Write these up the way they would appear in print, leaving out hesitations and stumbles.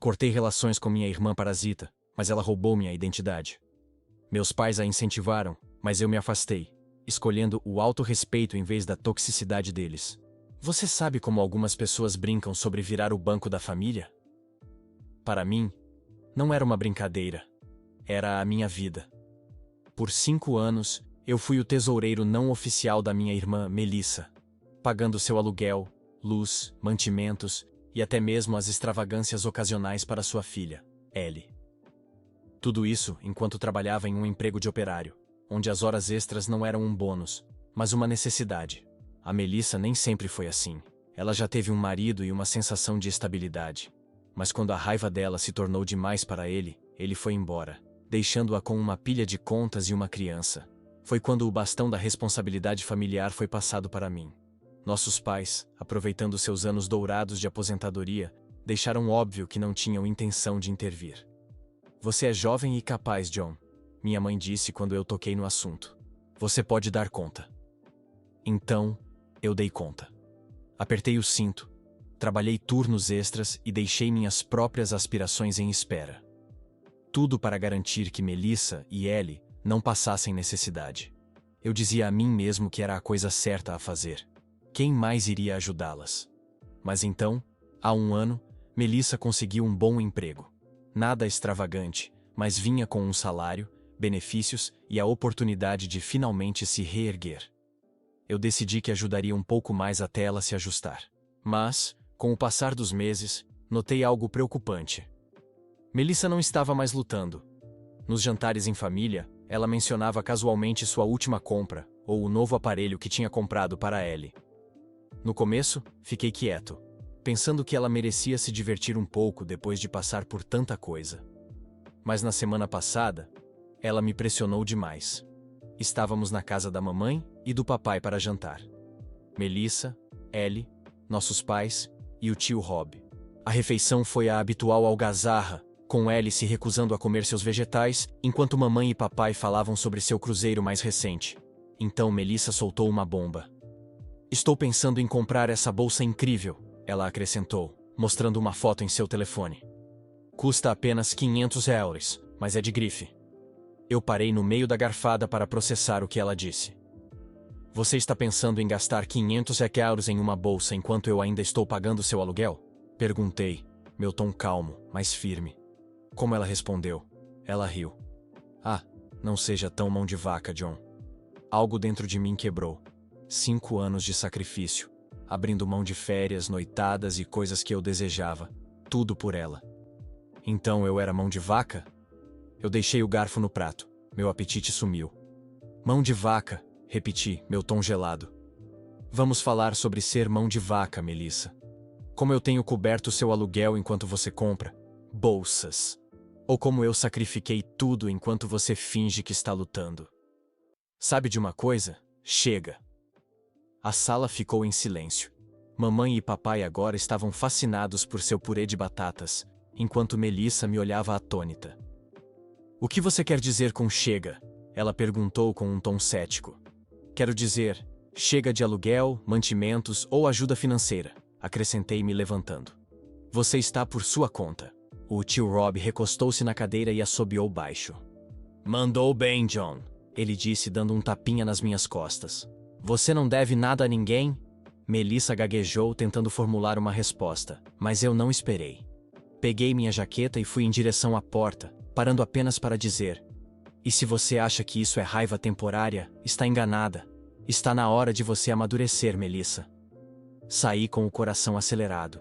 Cortei relações com minha irmã parasita, mas ela roubou minha identidade. Meus pais a incentivaram, mas eu me afastei, escolhendo o autorrespeito em vez da toxicidade deles. Você sabe como algumas pessoas brincam sobre virar o banco da família? Para mim, não era uma brincadeira. Era a minha vida. Por 5 anos, eu fui o tesoureiro não oficial da minha irmã Melissa, pagando seu aluguel, luz, mantimentos e até mesmo as extravagâncias ocasionais para sua filha, Ellie. Tudo isso enquanto trabalhava em um emprego de operário, onde as horas extras não eram um bônus, mas uma necessidade. A Melissa nem sempre foi assim. Ela já teve um marido e uma sensação de estabilidade. Mas quando a raiva dela se tornou demais para ele foi embora, deixando-a com uma pilha de contas e uma criança. Foi quando o bastão da responsabilidade familiar foi passado para mim. Nossos pais, aproveitando seus anos dourados de aposentadoria, deixaram óbvio que não tinham intenção de intervir. Você é jovem e capaz, John, minha mãe disse quando eu toquei no assunto. Você pode dar conta. Então, eu dei conta. Apertei o cinto, trabalhei turnos extras e deixei minhas próprias aspirações em espera. Tudo para garantir que Melissa e Ellie não passassem necessidade. Eu dizia a mim mesmo que era a coisa certa a fazer. Quem mais iria ajudá-las? Mas então, há 1 ano, Melissa conseguiu um bom emprego. Nada extravagante, mas vinha com um salário, benefícios e a oportunidade de finalmente se reerguer. Eu decidi que ajudaria um pouco mais até ela se ajustar. Mas, com o passar dos meses, notei algo preocupante. Melissa não estava mais lutando. Nos jantares em família, ela mencionava casualmente sua última compra, ou o novo aparelho que tinha comprado para Ellie. No começo, fiquei quieto, pensando que ela merecia se divertir um pouco depois de passar por tanta coisa. Mas na semana passada, ela me pressionou demais. Estávamos na casa da mamãe e do papai para jantar. Melissa, Ellie, nossos pais e o tio Rob. A refeição foi a habitual algazarra, com Ellie se recusando a comer seus vegetais, enquanto mamãe e papai falavam sobre seu cruzeiro mais recente. Então Melissa soltou uma bomba. Estou pensando em comprar essa bolsa incrível, ela acrescentou, mostrando uma foto em seu telefone. Custa apenas €500, mas é de grife. Eu parei no meio da garfada para processar o que ela disse. Você está pensando em gastar €500 em uma bolsa enquanto eu ainda estou pagando seu aluguel? Perguntei, meu tom calmo, mas firme. Como ela respondeu? Ela riu. Ah, não seja tão mão de vaca, John. Algo dentro de mim quebrou. 5 anos de sacrifício, abrindo mão de férias, noitadas e coisas que eu desejava, tudo por ela. Então eu era mão de vaca? Eu deixei o garfo no prato, meu apetite sumiu. Mão de vaca, repeti, meu tom gelado. Vamos falar sobre ser mão de vaca, Melissa. Como eu tenho coberto seu aluguel enquanto você compra bolsas. Ou como eu sacrifiquei tudo enquanto você finge que está lutando. Sabe de uma coisa? Chega. A sala ficou em silêncio. Mamãe e papai agora estavam fascinados por seu purê de batatas, enquanto Melissa me olhava atônita. O que você quer dizer com chega? Ela perguntou com um tom cético. Quero dizer, chega de aluguel, mantimentos ou ajuda financeira, acrescentei me levantando. Você está por sua conta. O tio Rob recostou-se na cadeira e assobiou baixo. Mandou bem, John, ele disse dando um tapinha nas minhas costas. Você não deve nada a ninguém? Melissa gaguejou tentando formular uma resposta, mas eu não esperei. Peguei minha jaqueta e fui em direção à porta, parando apenas para dizer: e se você acha que isso é raiva temporária, está enganada. Está na hora de você amadurecer, Melissa. Saí com o coração acelerado,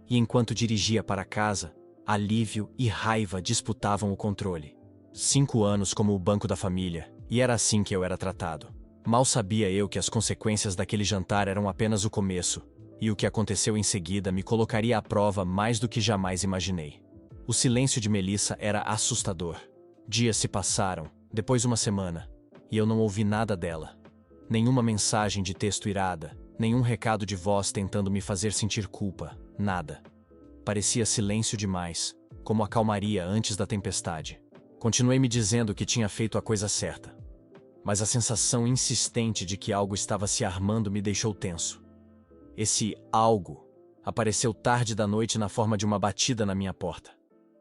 e enquanto dirigia para casa, alívio e raiva disputavam o controle. 5 anos como o banco da família, e era assim que eu era tratado. Mal sabia eu que as consequências daquele jantar eram apenas o começo, e o que aconteceu em seguida me colocaria à prova mais do que jamais imaginei. O silêncio de Melissa era assustador. Dias se passaram, depois 1 semana, e eu não ouvi nada dela. Nenhuma mensagem de texto irada, nenhum recado de voz tentando me fazer sentir culpa, nada. Parecia silêncio demais, como a calmaria antes da tempestade. Continuei me dizendo que tinha feito a coisa certa. Mas a sensação insistente de que algo estava se armando me deixou tenso. Esse algo apareceu tarde da noite na forma de uma batida na minha porta.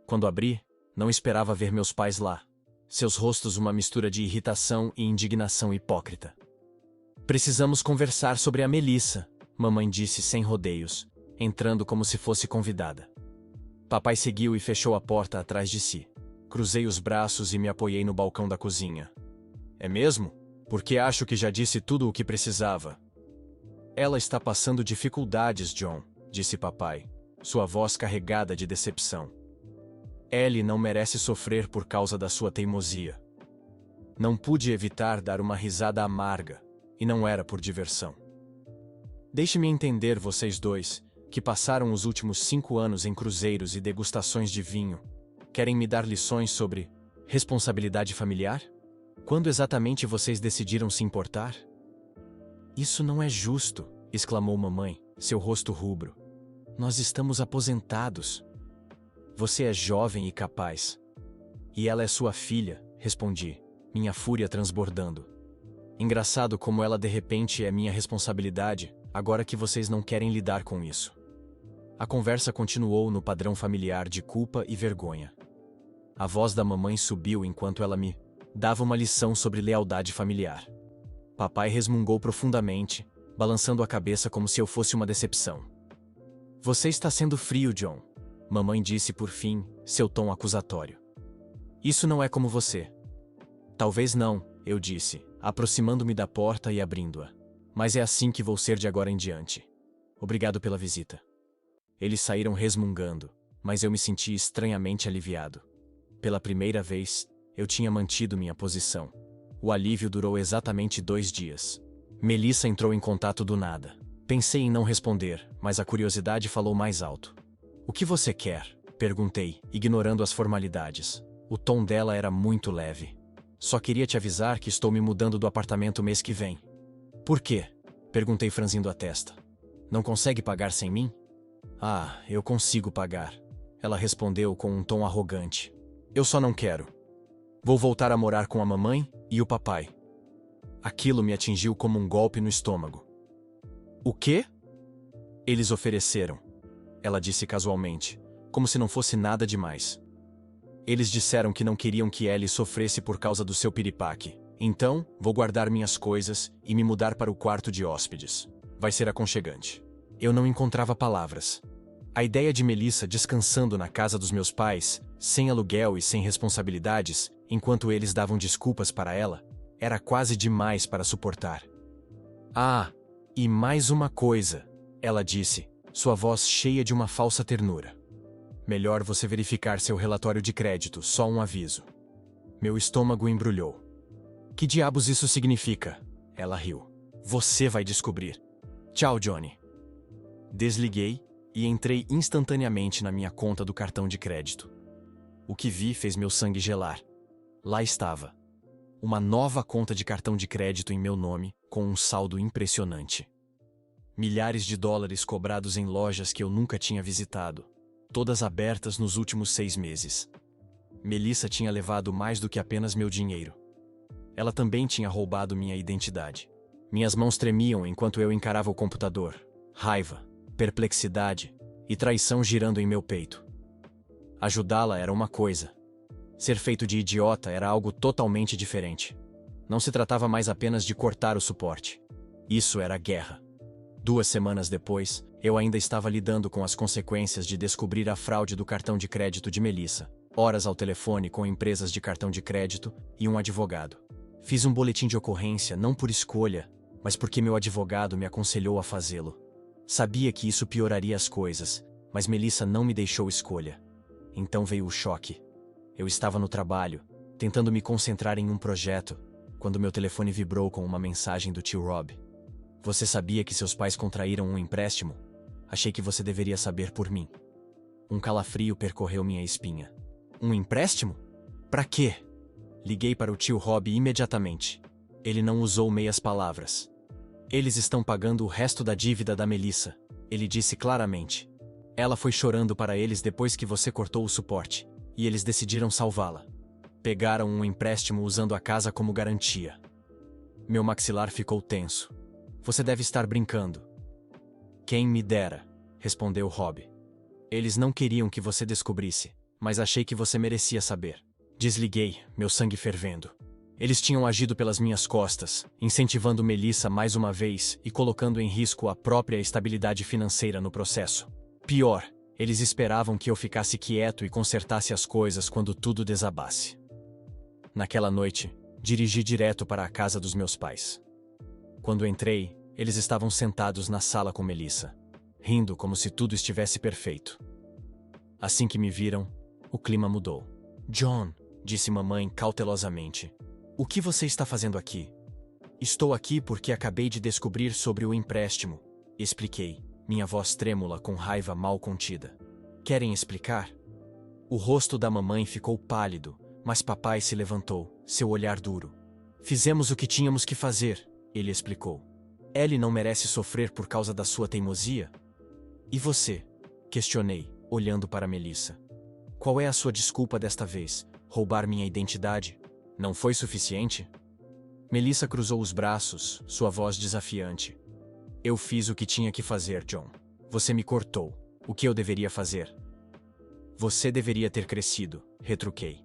Quando abri, não esperava ver meus pais lá. Seus rostos uma mistura de irritação e indignação hipócrita. Precisamos conversar sobre a Melissa, mamãe disse sem rodeios, entrando como se fosse convidada. Papai seguiu e fechou a porta atrás de si. Cruzei os braços e me apoiei no balcão da cozinha. É mesmo? Porque acho que já disse tudo o que precisava. Ela está passando dificuldades, John, disse papai, sua voz carregada de decepção. Ellie não merece sofrer por causa da sua teimosia. Não pude evitar dar uma risada amarga, e não era por diversão. Deixe-me entender, vocês dois, que passaram os últimos 5 anos em cruzeiros e degustações de vinho, querem me dar lições sobre responsabilidade familiar? Quando exatamente vocês decidiram se importar? Isso não é justo, exclamou mamãe, seu rosto rubro. Nós estamos aposentados. Você é jovem e capaz. E ela é sua filha, respondi, minha fúria transbordando. Engraçado como ela de repente é minha responsabilidade, agora que vocês não querem lidar com isso. A conversa continuou no padrão familiar de culpa e vergonha. A voz da mamãe subiu enquanto ela me dava uma lição sobre lealdade familiar. Papai resmungou profundamente, balançando a cabeça como se eu fosse uma decepção. Você está sendo frio, John, mamãe disse por fim, seu tom acusatório. Isso não é como você. Talvez não, eu disse, aproximando-me da porta e abrindo-a. Mas é assim que vou ser de agora em diante. Obrigado pela visita. Eles saíram resmungando, mas eu me senti estranhamente aliviado. Pela primeira vez, eu tinha mantido minha posição. O alívio durou exatamente 2 dias. Melissa entrou em contato do nada. Pensei em não responder, mas a curiosidade falou mais alto. O que você quer? Perguntei, ignorando as formalidades. O tom dela era muito leve. Só queria te avisar que estou me mudando do apartamento mês que vem. Por quê? Perguntei franzindo a testa. Não consegue pagar sem mim? Ah, eu consigo pagar. Ela respondeu com um tom arrogante. Eu só não quero. Vou voltar a morar com a mamãe e o papai. Aquilo me atingiu como um golpe no estômago. O quê? Eles ofereceram. Ela disse casualmente, como se não fosse nada demais. Eles disseram que não queriam que Ellie sofresse por causa do seu piripaque. Então, vou guardar minhas coisas e me mudar para o quarto de hóspedes. Vai ser aconchegante. Eu não encontrava palavras. A ideia de Melissa descansando na casa dos meus pais, sem aluguel e sem responsabilidades, enquanto eles davam desculpas para ela, era quase demais para suportar. Ah, e mais uma coisa, ela disse, sua voz cheia de uma falsa ternura. Melhor você verificar seu relatório de crédito, só um aviso. Meu estômago embrulhou. Que diabos isso significa? Ela riu. Você vai descobrir. Tchau, Johnny. Desliguei e entrei instantaneamente na minha conta do cartão de crédito. O que vi fez meu sangue gelar. Lá estava. Uma nova conta de cartão de crédito em meu nome, com um saldo impressionante. Milhares de dólares cobrados em lojas que eu nunca tinha visitado, todas abertas nos últimos 6 meses. Melissa tinha levado mais do que apenas meu dinheiro. Ela também tinha roubado minha identidade. Minhas mãos tremiam enquanto eu encarava o computador. Raiva, perplexidade e traição girando em meu peito. Ajudá-la era uma coisa. Ser feito de idiota era algo totalmente diferente. Não se tratava mais apenas de cortar o suporte. Isso era guerra. 2 semanas depois, eu ainda estava lidando com as consequências de descobrir a fraude do cartão de crédito de Melissa. Horas ao telefone com empresas de cartão de crédito e um advogado. Fiz um boletim de ocorrência não por escolha, mas porque meu advogado me aconselhou a fazê-lo. Sabia que isso pioraria as coisas, mas Melissa não me deixou escolha. Então veio o choque. Eu estava no trabalho, tentando me concentrar em um projeto, quando meu telefone vibrou com uma mensagem do tio Rob. Você sabia que seus pais contraíram um empréstimo? Achei que você deveria saber por mim. Um calafrio percorreu minha espinha. Um empréstimo? Pra quê? Liguei para o tio Rob imediatamente. Ele não usou meias palavras. Eles estão pagando o resto da dívida da Melissa, ele disse claramente. Ela foi chorando para eles depois que você cortou o suporte, e eles decidiram salvá-la. Pegaram um empréstimo usando a casa como garantia. Meu maxilar ficou tenso. Você deve estar brincando. Quem me dera, respondeu Rob. Eles não queriam que você descobrisse. mas achei que você merecia saber. Desliguei, meu sangue fervendo. Eles tinham agido pelas minhas costas, incentivando Melissa mais uma vez e colocando em risco a própria estabilidade financeira no processo. Pior, eles esperavam que eu ficasse quieto e consertasse as coisas quando tudo desabasse. Naquela noite, dirigi direto para a casa dos meus pais. Quando entrei, eles estavam sentados na sala com Melissa, rindo como se tudo estivesse perfeito. Assim que me viram, o clima mudou. "John", disse mamãe cautelosamente, "o que você está fazendo aqui?" "Estou aqui porque acabei de descobrir sobre o empréstimo", expliquei, minha voz trêmula com raiva mal contida. "Querem explicar?" O rosto da mamãe ficou pálido, mas papai se levantou, seu olhar duro. "Fizemos o que tínhamos que fazer", ele explicou. "Ellie não merece sofrer por causa da sua teimosia?" "E você?", questionei, olhando para Melissa. "Qual é a sua desculpa desta vez? Roubar minha identidade? Não foi suficiente?" Melissa cruzou os braços, sua voz desafiante. "Eu fiz o que tinha que fazer, John. Você me cortou. O que eu deveria fazer?" "Você deveria ter crescido", retruquei.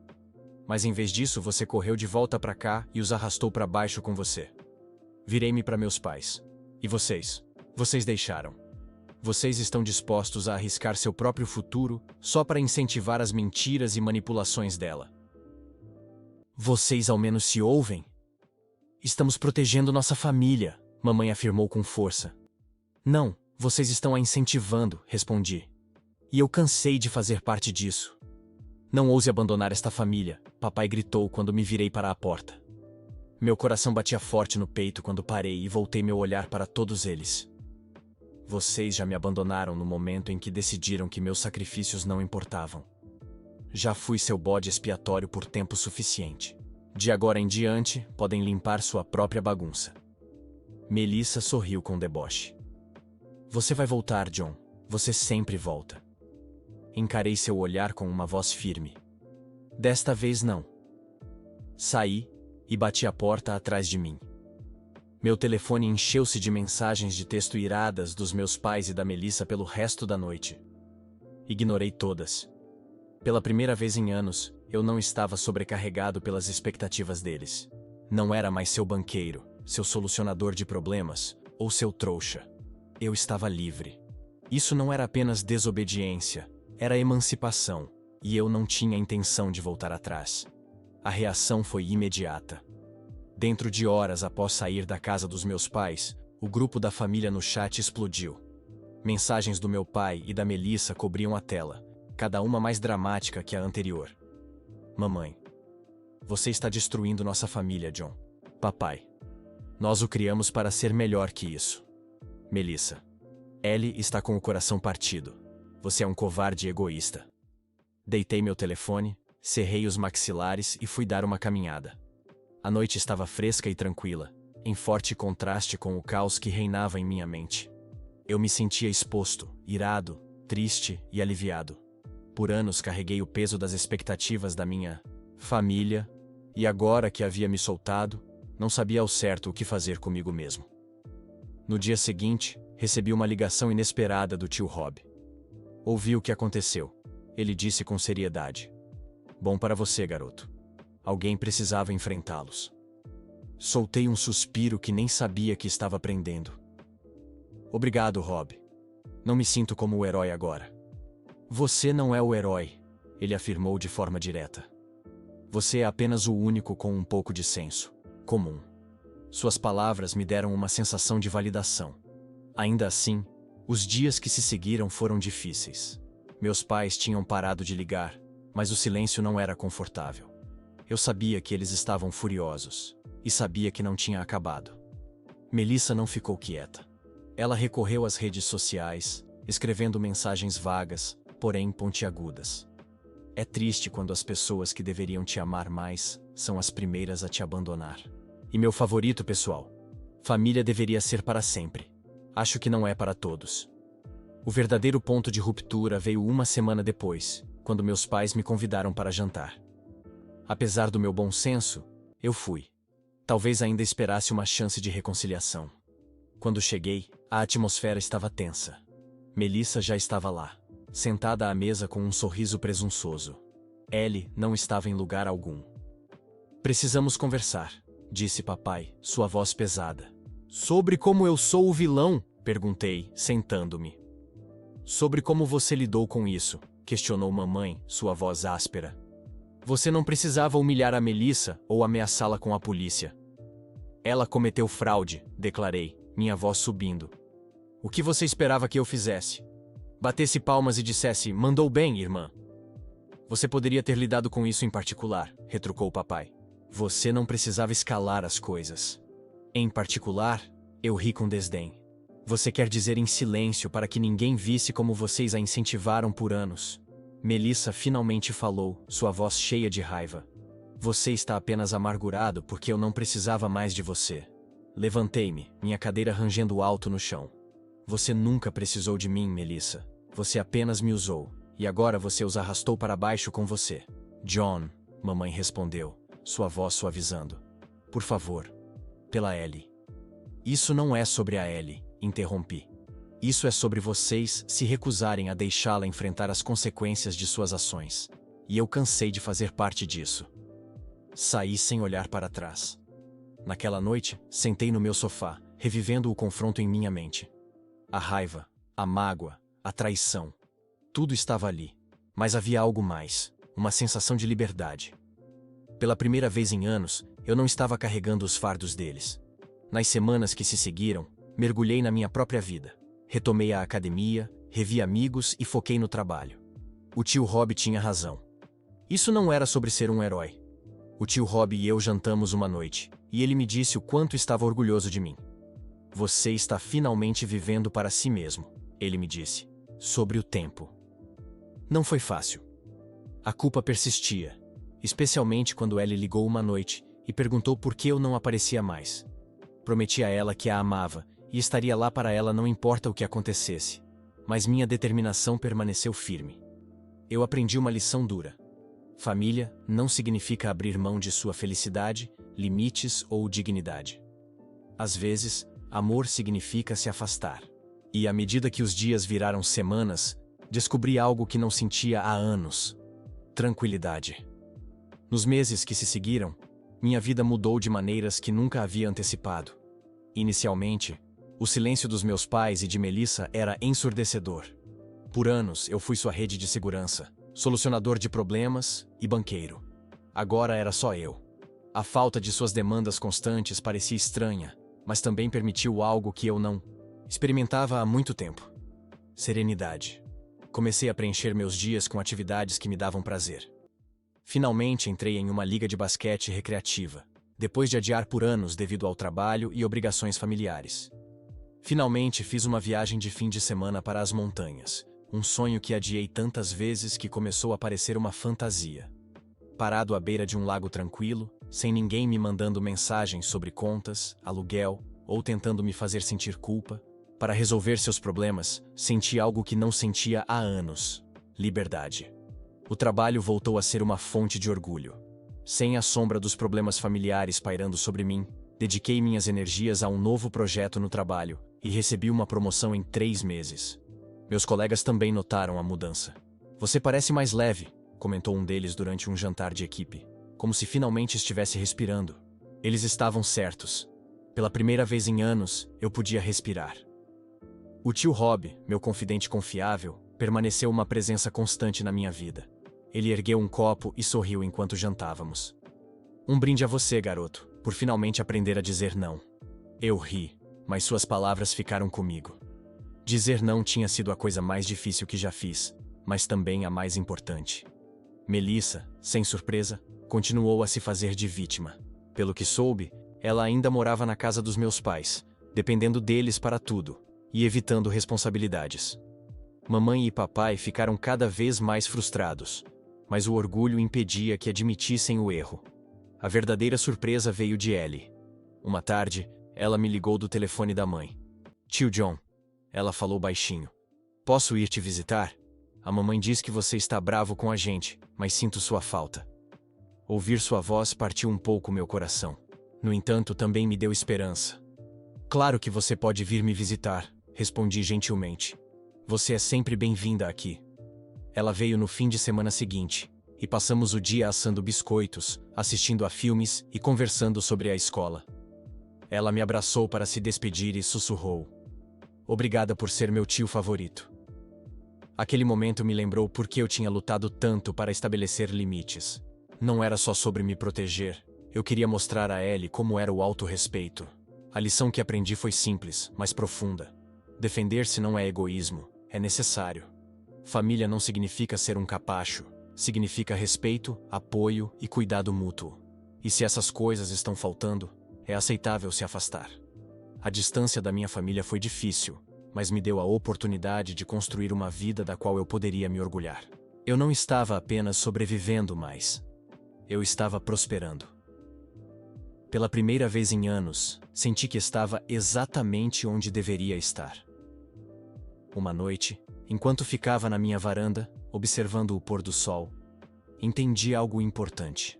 "Mas em vez disso você correu de volta para cá e os arrastou para baixo com você." Virei-me para meus pais. "E vocês? Vocês deixaram. Vocês estão dispostos a arriscar seu próprio futuro só para incentivar as mentiras e manipulações dela. Vocês ao menos se ouvem?" "Estamos protegendo nossa família", mamãe afirmou com força. "Não, vocês estão a incentivando", respondi. "E eu cansei de fazer parte disso." "Não ouse abandonar esta família", papai gritou quando me virei para a porta. Meu coração batia forte no peito quando parei e voltei meu olhar para todos eles. "Vocês já me abandonaram no momento em que decidiram que meus sacrifícios não importavam. Já fui seu bode expiatório por tempo suficiente. De agora em diante, podem limpar sua própria bagunça." Melissa sorriu com deboche. "Você vai voltar, John. Você sempre volta." Encarei seu olhar com uma voz firme. "Desta vez não." Saí e bati a porta atrás de mim. Meu telefone encheu-se de mensagens de texto iradas dos meus pais e da Melissa pelo resto da noite. Ignorei todas. Pela primeira vez em anos, eu não estava sobrecarregado pelas expectativas deles. Não era mais seu banqueiro, seu solucionador de problemas, ou seu trouxa. Eu estava livre. Isso não era apenas desobediência, era emancipação, e eu não tinha intenção de voltar atrás. A reação foi imediata. Dentro de horas após sair da casa dos meus pais, o grupo da família no chat explodiu. Mensagens do meu pai e da Melissa cobriam a tela, cada uma mais dramática que a anterior. "Mamãe, você está destruindo nossa família, John." "Papai, nós o criamos para ser melhor que isso." "Melissa, Ellie está com o coração partido. Você é um covarde egoísta." Deitei meu telefone, cerrei os maxilares e fui dar uma caminhada. A noite estava fresca e tranquila, em forte contraste com o caos que reinava em minha mente. Eu me sentia exposto, irado, triste e aliviado. Por anos carreguei o peso das expectativas da minha família, e agora que havia me soltado, não sabia ao certo o que fazer comigo mesmo. No dia seguinte, recebi uma ligação inesperada do tio Rob. Ouvi o que aconteceu. Ele disse com seriedade: "Bom para você, garoto. Alguém precisava enfrentá-los." Soltei um suspiro que nem sabia que estava prendendo. "Obrigado, Rob. Não me sinto como o herói agora." "Você não é o herói", ele afirmou de forma direta. "Você é apenas o único com um pouco de senso comum." Suas palavras me deram uma sensação de validação. Ainda assim, os dias que se seguiram foram difíceis. Meus pais tinham parado de ligar, mas o silêncio não era confortável. Eu sabia que eles estavam furiosos, e sabia que não tinha acabado. Melissa não ficou quieta. Ela recorreu às redes sociais, escrevendo mensagens vagas, porém pontiagudas. É triste quando as pessoas que deveriam te amar mais são as primeiras a te abandonar. E meu favorito, pessoal: família deveria ser para sempre. Acho que não é para todos. O verdadeiro ponto de ruptura veio uma semana depois, quando meus pais me convidaram para jantar. Apesar do meu bom senso, eu fui. Talvez ainda esperasse uma chance de reconciliação. Quando cheguei, a atmosfera estava tensa. Melissa já estava lá, sentada à mesa com um sorriso presunçoso. Ellie não estava em lugar algum. Precisamos conversar, disse papai, sua voz pesada. Sobre como eu sou o vilão? Perguntei, sentando-me. Sobre como você lidou com isso? Questionou mamãe, sua voz áspera. Você não precisava humilhar a Melissa ou ameaçá-la com a polícia. Ela cometeu fraude, declarei, minha voz subindo. O que você esperava que eu fizesse? Batesse palmas e dissesse, mandou bem, irmã. Você poderia ter lidado com isso em particular, retrucou o papai. Você não precisava escalar as coisas. Em particular, eu ri com desdém. Você quer dizer em silêncio para que ninguém visse como vocês a incentivaram por anos. Melissa finalmente falou, sua voz cheia de raiva. Você está apenas amargurado porque eu não precisava mais de você. Levantei-me, minha cadeira rangendo alto no chão. Você nunca precisou de mim, Melissa. Você apenas me usou, e agora você os arrastou para baixo com você. John, mamãe respondeu, sua voz suavizando. Por favor. Pela Ellie. Isso não é sobre a Ellie, interrompi. Isso é sobre vocês se recusarem a deixá-la enfrentar as consequências de suas ações. E eu cansei de fazer parte disso. Saí sem olhar para trás. Naquela noite, sentei no meu sofá, revivendo o confronto em minha mente. A raiva, a mágoa, a traição. Tudo estava ali. Mas havia algo mais, uma sensação de liberdade. Pela primeira vez em anos, eu não estava carregando os fardos deles. Nas semanas que se seguiram, mergulhei na minha própria vida. Retomei a academia, revi amigos e foquei no trabalho. O tio Rob tinha razão. Isso não era sobre ser um herói. O tio Rob e eu jantamos uma noite, e ele me disse o quanto estava orgulhoso de mim. Você está finalmente vivendo para si mesmo, ele me disse, sobre o tempo. Não foi fácil. A culpa persistia, especialmente quando Ellie ligou uma noite e perguntou por que eu não aparecia mais. Prometi a ela que a amava e estaria lá para ela não importa o que acontecesse, mas minha determinação permaneceu firme. Eu aprendi uma lição dura. Família não significa abrir mão de sua felicidade, limites ou dignidade. Às vezes, amor significa se afastar. E à medida que os dias viraram semanas, descobri algo que não sentia há anos: tranquilidade. Nos meses que se seguiram, minha vida mudou de maneiras que nunca havia antecipado. Inicialmente, o silêncio dos meus pais e de Melissa era ensurdecedor. Por anos, eu fui sua rede de segurança, solucionador de problemas e banqueiro. Agora era só eu. A falta de suas demandas constantes parecia estranha, mas também permitiu algo que eu não experimentava há muito tempo: serenidade. Comecei a preencher meus dias com atividades que me davam prazer. Finalmente entrei em uma liga de basquete recreativa, depois de adiar por anos devido ao trabalho e obrigações familiares. Finalmente fiz uma viagem de fim de semana para as montanhas, um sonho que adiei tantas vezes que começou a parecer uma fantasia. Parado à beira de um lago tranquilo, sem ninguém me mandando mensagens sobre contas, aluguel ou tentando me fazer sentir culpa, para resolver seus problemas, senti algo que não sentia há anos: liberdade. O trabalho voltou a ser uma fonte de orgulho. Sem a sombra dos problemas familiares pairando sobre mim, dediquei minhas energias a um novo projeto no trabalho e recebi uma promoção em 3 meses. Meus colegas também notaram a mudança. Você parece mais leve, comentou um deles durante um jantar de equipe, como se finalmente estivesse respirando. Eles estavam certos. Pela primeira vez em anos, eu podia respirar. O tio Rob, meu confidente confiável, permaneceu uma presença constante na minha vida. Ele ergueu um copo e sorriu enquanto jantávamos. Um brinde a você, garoto, por finalmente aprender a dizer não. Eu ri, mas suas palavras ficaram comigo. Dizer não tinha sido a coisa mais difícil que já fiz, mas também a mais importante. Melissa, sem surpresa, continuou a se fazer de vítima. Pelo que soube, ela ainda morava na casa dos meus pais, dependendo deles para tudo, e evitando responsabilidades. Mamãe e papai ficaram cada vez mais frustrados, mas o orgulho impedia que admitissem o erro. A verdadeira surpresa veio de Ellie. Uma tarde, ela me ligou do telefone da mãe. Tio John, ela falou baixinho. Posso ir te visitar? A mamãe diz que você está bravo com a gente, mas sinto sua falta. Ouvir sua voz partiu um pouco meu coração. No entanto, também me deu esperança. Claro que você pode vir me visitar, respondi gentilmente. Você é sempre bem-vinda aqui. Ela veio no fim de semana seguinte, e passamos o dia assando biscoitos, assistindo a filmes e conversando sobre a escola. Ela me abraçou para se despedir e sussurrou: "Obrigada por ser meu tio favorito." Aquele momento me lembrou por que eu tinha lutado tanto para estabelecer limites. Não era só sobre me proteger, eu queria mostrar a Ellie como era o autorrespeito. A lição que aprendi foi simples, mas profunda. Defender-se não é egoísmo, é necessário. Família não significa ser um capacho, significa respeito, apoio e cuidado mútuo. E se essas coisas estão faltando, é aceitável se afastar. A distância da minha família foi difícil, mas me deu a oportunidade de construir uma vida da qual eu poderia me orgulhar. Eu não estava apenas sobrevivendo mais. Eu estava prosperando. Pela primeira vez em anos, senti que estava exatamente onde deveria estar. Uma noite, enquanto ficava na minha varanda, observando o pôr do sol, entendi algo importante.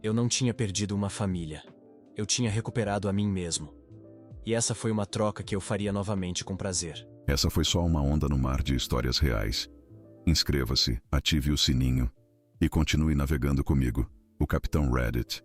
Eu não tinha perdido uma família. Eu tinha recuperado a mim mesmo. E essa foi uma troca que eu faria novamente com prazer. Essa foi só uma onda no mar de histórias reais. Inscreva-se, ative o sininho e continue navegando comigo, o Capitão Reddit.